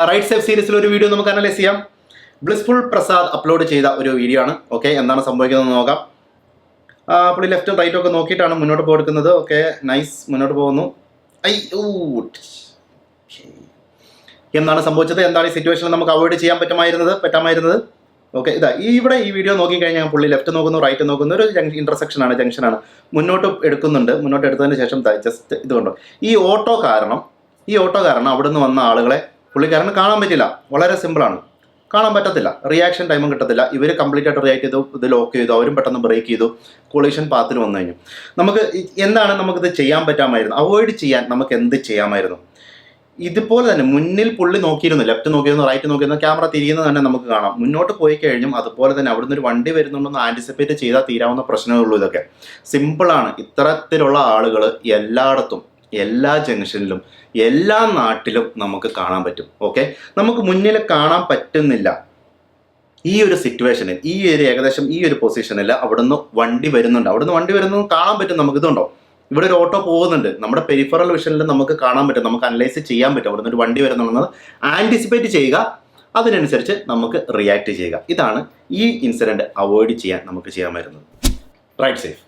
Right safe സീരീസിൽ ഒരു video നമുക്ക് അനലൈസ് ചെയ്യാം. ബ്ലിസ്ഫുൾ പ്രസാദ് അപ്ലോഡ് ചെയ്ത ഒരു വീഡിയോ ആണ്. ഓക്കെ, എന്താണ് സംഭവിക്കുന്നത് നോക്കാം. പുള്ളി ലെഫ്റ്റും റൈറ്റും ഒക്കെ നോക്കിയിട്ടാണ് മുന്നോട്ട് കൊടുക്കുന്നത്. ഓക്കെ, നൈസ്, മുന്നോട്ട് പോകുന്നു. എന്താണ് സംഭവിച്ചത്? എന്താണ് ഈ സിറ്റുവേഷനിൽ നമുക്ക് അവോയ്ഡ് ചെയ്യാൻ പറ്റാമായിരുന്നത്? ഓക്കെ, ഇവിടെ ഈ വീഡിയോ നോക്കിക്കഴിഞ്ഞാൽ പുള്ളി ലെഫ്റ്റ് നോക്കുന്നു, റൈറ്റ് നോക്കുന്നു, ഒരു ജംഗ്ഷനാണ്. മുന്നോട്ട് എടുത്തതിന് ശേഷം ജസ്റ്റ് ഇതുകൊണ്ടോ ഈ ഓട്ടോ കാരണം അവിടെ നിന്ന് വന്ന ആളുകളെ പുള്ളിക്കാരന് കാണാൻ പറ്റില്ല. വളരെ സിമ്പിളാണ്, കാണാൻ പറ്റത്തില്ല. റിയാക്ഷൻ ടൈമും കിട്ടത്തില്ല. ഇവർ കംപ്ലീറ്റ് ആയിട്ട് റിയാക്ട് ചെയ്തു, ഇത് ലോക്ക് ചെയ്തു, അവരും പെട്ടെന്ന് ബ്രേക്ക് ചെയ്തു, കൊളീഷൻ പാത്തിൽ വന്നു കഴിഞ്ഞു. നമുക്കിത് ചെയ്യാൻ പറ്റാമായിരുന്നു? അവോയ്ഡ് ചെയ്യാൻ നമുക്ക് എന്ത് ചെയ്യാമായിരുന്നു? ഇതുപോലെ തന്നെ മുന്നിൽ പുള്ളി നോക്കിയിരുന്നു, ലെഫ്റ്റ് നോക്കിയിരുന്നു, റൈറ്റ് നോക്കിയിരുന്നു, ക്യാമറ തിരിയുന്നത് തന്നെ നമുക്ക് കാണാം. മുന്നോട്ട് പോയി കഴിഞ്ഞും അതുപോലെ തന്നെ അവിടുന്ന് ഒരു വണ്ടി വരുന്നുണ്ടെന്ന് ആൻറ്റിസിപ്പേറ്റ് ചെയ്താൽ തീരാവുന്ന പ്രശ്നമേ ഉള്ളൂ. ഇതൊക്കെ സിമ്പിളാണ്. ഇത്തരത്തിലുള്ള ആളുകൾ എല്ലായിടത്തും, എല്ലാ ജംഗ്ഷനിലും, എല്ലാ നാട്ടിലും നമുക്ക് കാണാൻ പറ്റും. ഓക്കെ, നമുക്ക് മുന്നിൽ കാണാൻ പറ്റുന്നില്ല. ഈ ഒരു സിറ്റുവേഷനിൽ, ഏകദേശം ഈ ഒരു പൊസിഷനിൽ അവിടുന്ന് വണ്ടി വരുന്നത് കാണാൻ പറ്റും. നമുക്ക് ഇതുണ്ടോ, ഇവിടെ ഒരു ഓട്ടോ പോകുന്നുണ്ട്. നമ്മുടെ പെരിഫറൽ വിഷനിൽ നമുക്ക് കാണാൻ പറ്റും, നമുക്ക് അനലൈസ് ചെയ്യാൻ പറ്റും. അവിടുന്ന് ഒരു വണ്ടി വരുന്നുണ്ടെന്നത് ആൻറ്റിസിപ്പേറ്റ് ചെയ്യുക, അതിനനുസരിച്ച് നമുക്ക് റിയാക്ട് ചെയ്യുക. ഇതാണ് ഈ ഇൻസിഡൻറ്റ് അവോയ്ഡ് ചെയ്യാൻ നമുക്ക് ചെയ്യാമായിരുന്നത്. Right safe.